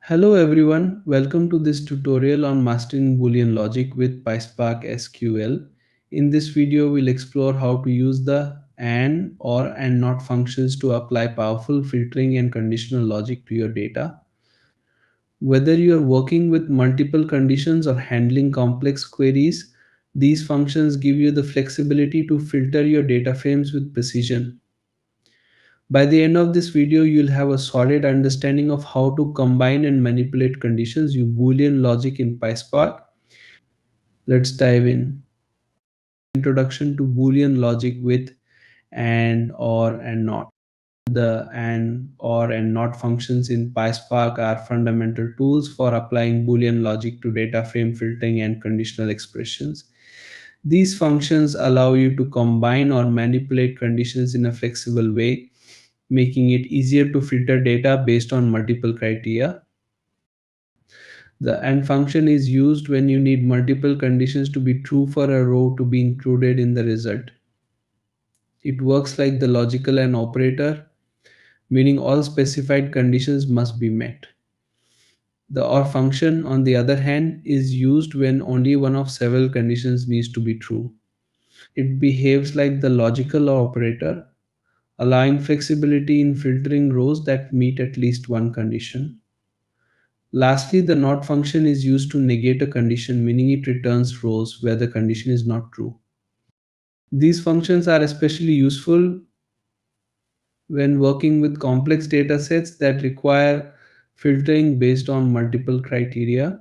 Hello everyone, welcome to this tutorial on mastering Boolean logic with PySpark SQL. In this video, we'll explore how to use the AND, OR, and NOT functions to apply powerful filtering and conditional logic to your data. Whether you are working with multiple conditions or handling complex queries, these functions give you the flexibility to filter your data frames with precision. By the end of this video, you'll have a solid understanding of how to combine and manipulate conditions using Boolean logic in PySpark. Let's dive in. Introduction to Boolean logic with AND, OR, and NOT. The AND, OR, and NOT functions in PySpark are fundamental tools for applying Boolean logic to data frame filtering and conditional expressions. These functions allow you to combine or manipulate conditions in a flexible way, making it easier to filter data based on multiple criteria. The AND function is used when you need multiple conditions to be true for a row to be included in the result. It works like the logical AND operator, meaning all specified conditions must be met. The OR function, on the other hand, is used when only one of several conditions needs to be true. It behaves like the logical operator, allowing flexibility in filtering rows that meet at least one condition. Lastly, the not function is used to negate a condition, meaning it returns rows where the condition is not true. These functions are especially useful when working with complex data sets that require filtering based on multiple criteria.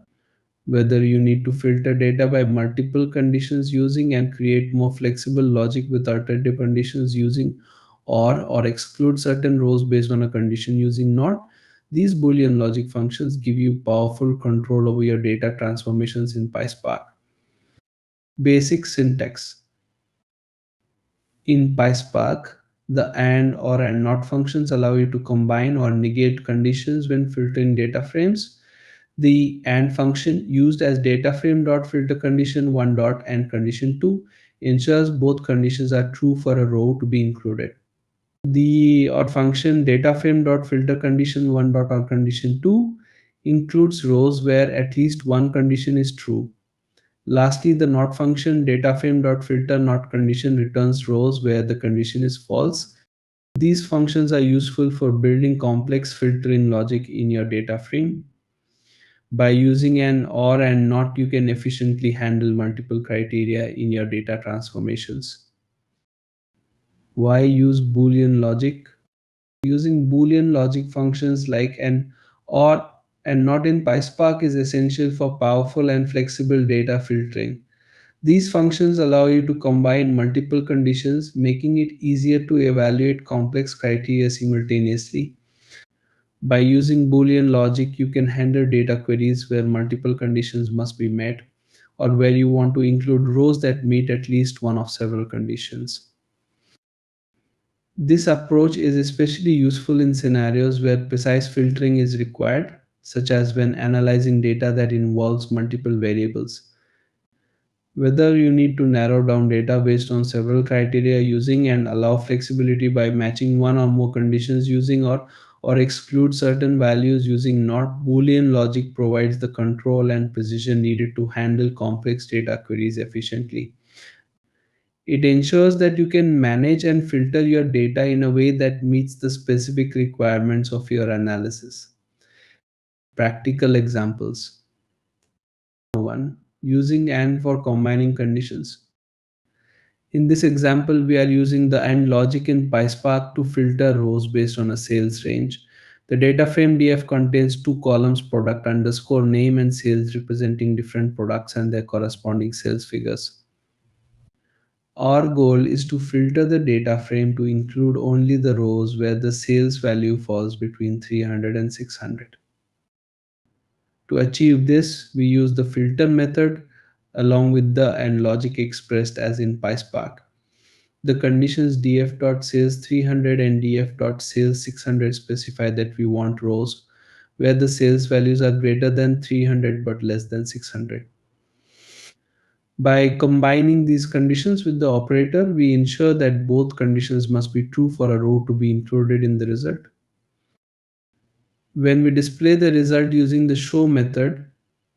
Whether you need to filter data by multiple conditions using and create more flexible logic with alternative conditions using or exclude certain rows based on a condition using not, these Boolean logic functions give you powerful control over your data transformations in PySpark. Basic syntax. In PySpark, the AND, OR, and NOT functions allow you to combine or negate conditions when filtering data frames. The AND function, used as DataFrame.filter condition 1 and condition 2, ensures both conditions are true for a row to be included. The OR function, DataFrame.filter condition 1 or condition 2, includes rows where at least one condition is true. Lastly, the NOT function, DataFrame.filter not condition, returns rows where the condition is false. These functions are useful for building complex filtering logic in your data frame. By using an OR and NOT, you can efficiently handle multiple criteria in your data transformations. Why use Boolean logic? Using Boolean logic functions like an OR and NOT in PySpark is essential for powerful and flexible data filtering. These functions allow you to combine multiple conditions, making it easier to evaluate complex criteria simultaneously. By using Boolean logic, you can handle data queries where multiple conditions must be met, or where you want to include rows that meet at least one of several conditions. This approach is especially useful in scenarios where precise filtering is required, such as when analyzing data that involves multiple variables. Whether you need to narrow down data based on several criteria using and allow flexibility by matching one or more conditions using or exclude certain values using not, Boolean logic provides the control and precision needed to handle complex data queries efficiently. It ensures that you can manage and filter your data in a way that meets the specific requirements of your analysis. Practical examples. 1. Using AND for combining conditions. In this example, we are using the AND logic in PySpark to filter rows based on a sales range. The data frame DF contains two columns, product underscore name and sales, representing different products and their corresponding sales figures. Our goal is to filter the data frame to include only the rows where the sales value falls between 300 and 600. To achieve this, we use the filter method along with the AND logic expressed as in PySpark. The conditions df.sales 300 and df.sales 600 specify that we want rows where the sales values are greater than 300 but less than 600. By combining these conditions with the operator, we ensure that both conditions must be true for a row to be included in the result. When we display the result using the show method,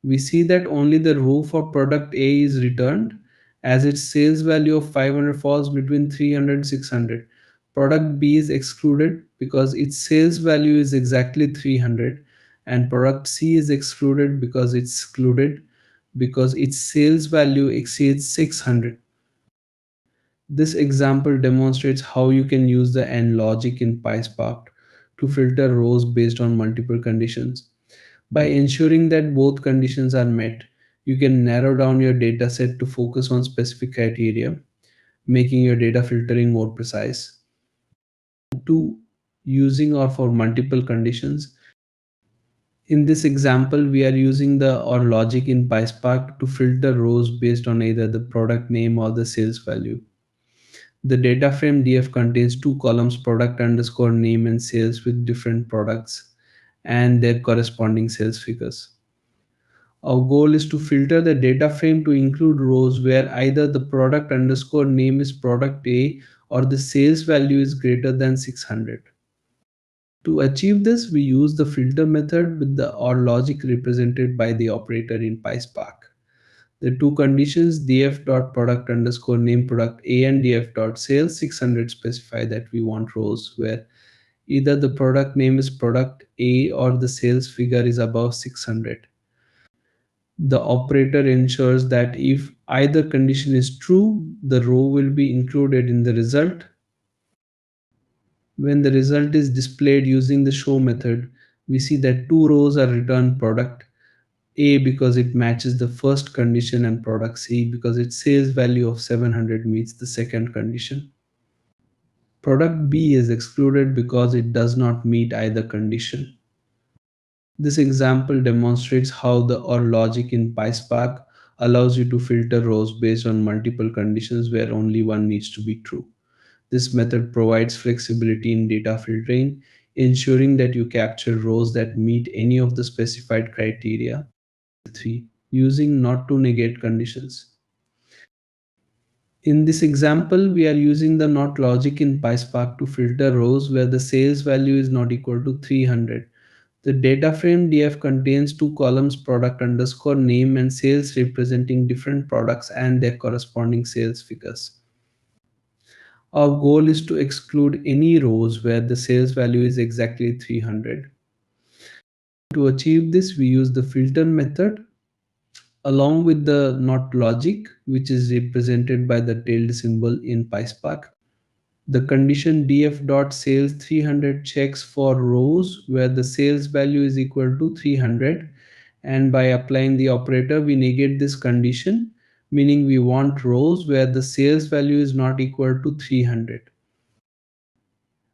we see that only the row for product A is returned as its sales value of 500 falls between 300 and 600. Product B is excluded because its sales value is exactly 300, and product C is excluded because its sales value exceeds 600. This example demonstrates how you can use the AND logic in PySpark to filter rows based on multiple conditions. By ensuring that both conditions are met, you can narrow down your dataset to focus on specific criteria, making your data filtering more precise. Two, using or for multiple conditions. In this example, we are using the OR logic in PySpark to filter rows based on either the product name or the sales value. The data frame DF contains two columns, product underscore name and sales, with different products and their corresponding sales figures. Our goal is to filter the data frame to include rows where either the product underscore name is product A or the sales value is greater than 600. To achieve this, we use the filter method with the OR logic represented by the operator in PySpark. The two conditions df.product underscore name product A and df.sales 600 specify that we want rows where either the product name is product A or the sales figure is above 600. The operator ensures that if either condition is true, the row will be included in the result. When the result is displayed using the show method, we see that two rows are returned: product A because it matches the first condition and product C because its sales value of 700 meets the second condition. Product B is excluded because it does not meet either condition. This example demonstrates how the OR logic in PySpark allows you to filter rows based on multiple conditions where only one needs to be true. This method provides flexibility in data filtering, ensuring that you capture rows that meet any of the specified criteria. 3. Using not to negate conditions. In this example, we are using the not logic in PySpark to filter rows where the sales value is not equal to 300. The data frame DF contains two columns, product underscore name and sales, representing different products and their corresponding sales figures. Our goal is to exclude any rows where the sales value is exactly 300. To achieve this, we use the filter method along with the not logic, which is represented by the tilde symbol in PySpark. The condition df.sales 300 checks for rows where the sales value is equal to 300, and by applying the operator we negate this condition, meaning we want rows where the sales value is not equal to 300.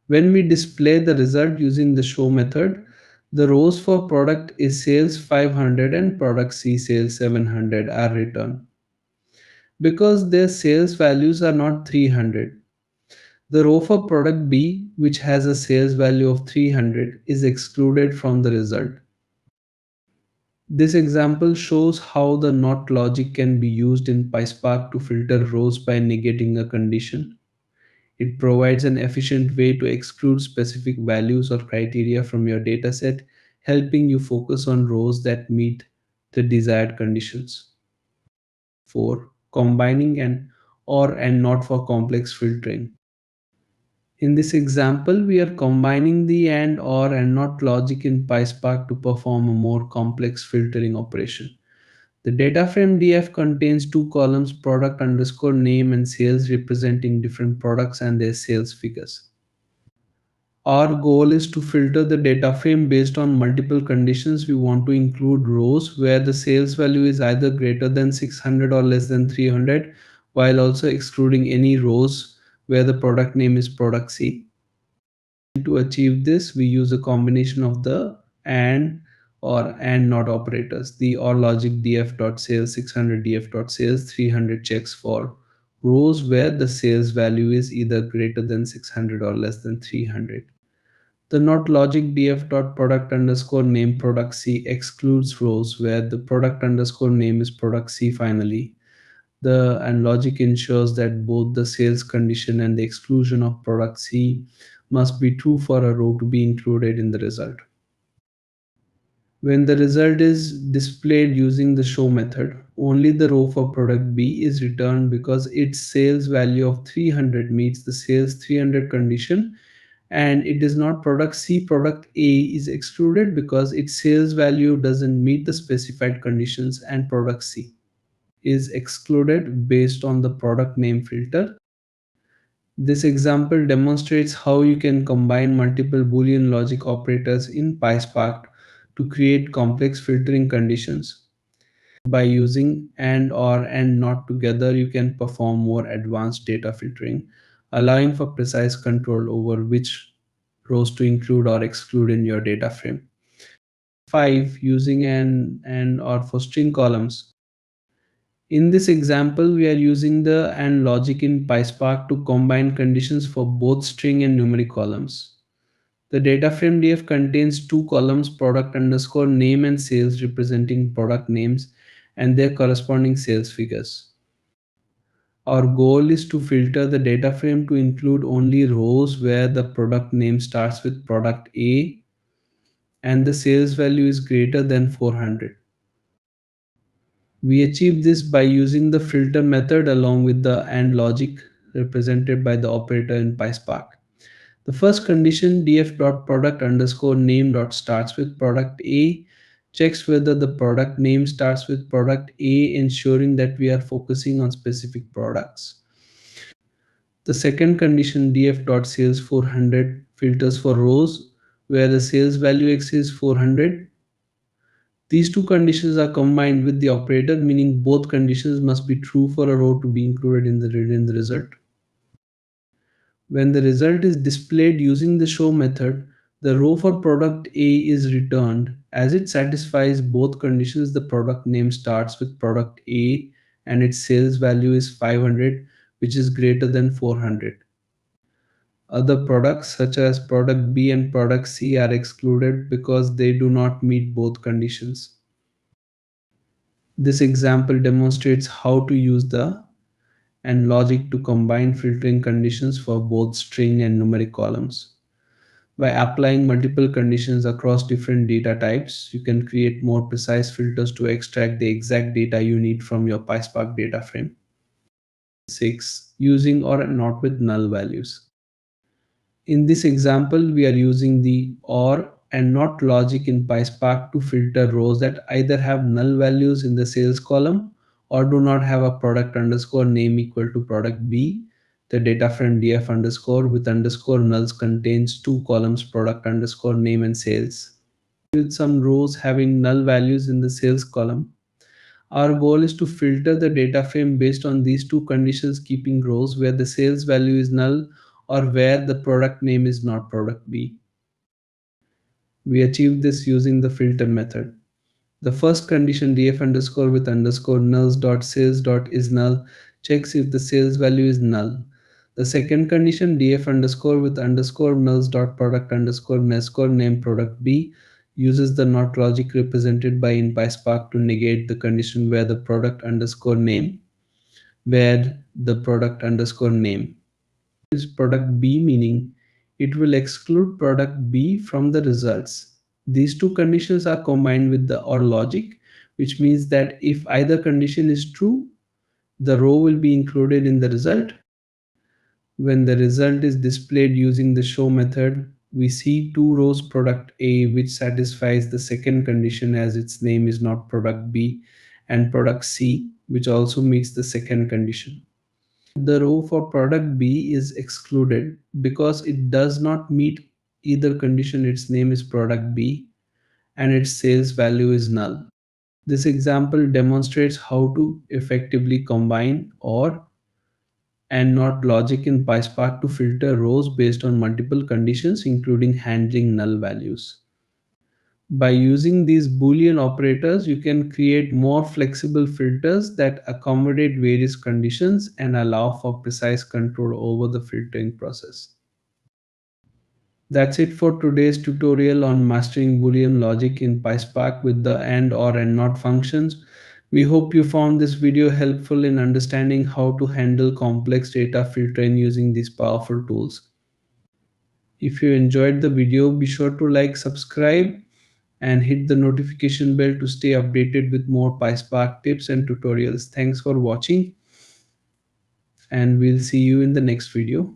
When we display the result using the show method, the rows for product A sales 500 and product C sales 700 are returned. Because their sales values are not 300, the row for product B, which has a sales value of 300, is excluded from the result. This example shows how the NOT logic can be used in PySpark to filter rows by negating a condition. It provides an efficient way to exclude specific values or criteria from your dataset, helping you focus on rows that meet the desired conditions. 4. Combining an OR and NOT for complex filtering. In this example, we are combining the AND, OR, and NOT logic in PySpark to perform a more complex filtering operation. The data frame DF contains two columns, product underscore name and sales, representing different products and their sales figures. Our goal is to filter the data frame based on multiple conditions. We want to include rows where the sales value is either greater than 600 or less than 300, while also excluding any rows where the product name is product C. To achieve this, we use a combination of the AND or AND NOT operators. The OR logic df.sales 600 df.sales 300 checks for rows where the sales value is either greater than 600 or less than 300. The not logic df.product underscore name product C excludes rows where the product underscore name is product C. Finally, the and logic ensures that both the sales condition and the exclusion of product C must be true for a row to be included in the result. When the result is displayed using the show method, only the row for product B is returned because its sales value of 300 meets the sales 300 condition, and it is not product C. Product A is excluded because its sales value doesn't meet the specified conditions, and product C is excluded based on the product name filter. This example demonstrates how you can combine multiple Boolean logic operators in PySpark to create complex filtering conditions. By using and, or, and not together, you can perform more advanced data filtering, allowing for precise control over which rows to include or exclude in your data frame. 5. Using and, or for string columns. In this example, we are using the AND logic in PySpark to combine conditions for both string and numeric columns. The data frame DF contains two columns, product underscore name and sales, representing product names and their corresponding sales figures. Our goal is to filter the data frame to include only rows where the product name starts with product A and the sales value is greater than 400. We achieve this by using the filter method along with the AND logic represented by the operator in PySpark. The first condition df.product underscore name dot starts with product A checks whether the product name starts with product A, ensuring that we are focusing on specific products. The second condition df.sales 400 filters for rows where the sales value exceeds 400. These two conditions are combined with the operator, meaning both conditions must be true for a row to be included in the result. When the result is displayed using the show method, the row for product A is returned as it satisfies both conditions. The product name starts with product A and its sales value is 500, which is greater than 400. Other products such as product B and product C are excluded because they do not meet both conditions. This example demonstrates how to use the AND logic to combine filtering conditions for both string and numeric columns. By applying multiple conditions across different data types, you can create more precise filters to extract the exact data you need from your PySpark data frame. 6. Using or not with null values. In this example, we are using the OR and not logic in PySpark to filter rows that either have null values in the sales column or do not have a product underscore name equal to product B. The data frame df underscore with underscore nulls contains two columns, product underscore name and sales, with some rows having null values in the sales column. Our goal is to filter the data frame based on these two conditions, keeping rows where the sales value is null or where the product name is not product B. We achieve this using the filter method. The first condition df underscore with underscore nulls dot sales dot is null checks if the sales value is null. The second condition df underscore with underscore nulls dot product underscore name product B uses the not logic represented by in PySpark to negate the condition where the product underscore name is product B, meaning it will exclude product B from the results. These two conditions are combined with the OR logic, which means that if either condition is true, the row will be included in the result. When the result is displayed using the show method, we see two rows product A, which satisfies the second condition as its name is not product B, and product C, which also meets the second condition. The row for product B is excluded because it does not meet either condition. Its name is product B and its sales value is null. This example demonstrates how to effectively combine OR and not logic in PySpark to filter rows based on multiple conditions, including handling null values. By using these Boolean operators, you can create more flexible filters that accommodate various conditions and allow for precise control over the filtering process. That's it for today's tutorial on mastering Boolean logic in PySpark with the AND, OR, and NOT functions. We hope you found this video helpful in understanding how to handle complex data filtering using these powerful tools. If you enjoyed the video, be sure to like, subscribe, and hit the notification bell to stay updated with more PySpark tips and tutorials. Thanks for watching, and we'll see you in the next video.